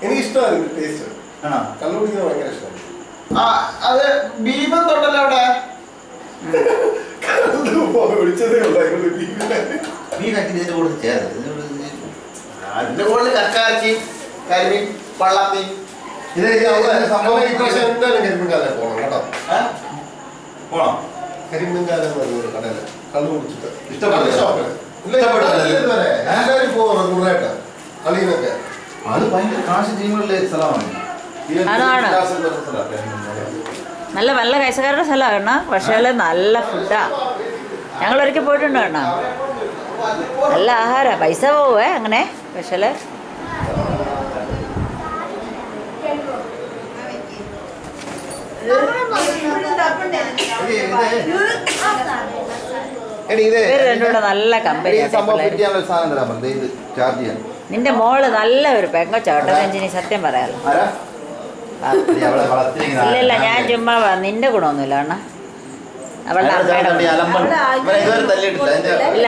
എനിക്ക് ഇഷ്ടമായിരുന്നു ടേസ്റ്റ്. കള്ളു കുടിക്കുന്നത് ഭയങ്കര ഇഷ്ടമാണ്. അത് ബീഫ് തൊട്ടല്ലോ അവിടെ. ഒഴിച്ചതേ ഉള്ളൂ. ബീഫിന്റെ കൂടെ ചേർത്ത് അതിന്റെ കൂടുതൽ കക്കാച്ചി കരിമീൻ പള്ളത്തി സംഭവം ഇപ്രാവശ്യം എന്തായാലും കരിമീൻകാലം പോകണം കേട്ടോ. പോണം. കരിമീൻകാലം എന്ന് പറഞ്ഞൊരു കടയില് കള്ളു കുടിച്ചിട്ട് എല്ലാവരും പോകണം കൂടുതലായിട്ട് കളിയിലൊക്കെ. അത് ഭയങ്കര കാശ് ടീമുകളിലെ സ്ഥലമാണ്. നല്ല നല്ല കൈസക്കാരുടെ സ്ഥലമാണ്. പക്ഷേ നല്ല ഫുഡാ. ഞങ്ങളൊരിക്കൽ പോയിട്ടുണ്ട് കേട്ടോ. നല്ല ആഹാരമാണ്. പൈസ പോവേ അങ്ങനെ. പക്ഷേ നല്ല കമ്പനി. നിന്റെ മോള് നല്ല ഒരു പെങ്കൊച്ചാട്ടോ രഞ്ജിനി, സത്യം പറയാലോ. ഇല്ല ഞാൻ ചുമ്മാ നിന്റെ ഗുണമൊന്നുമില്ല അണ്ണ. അവളുടെ അമ്മയുടെ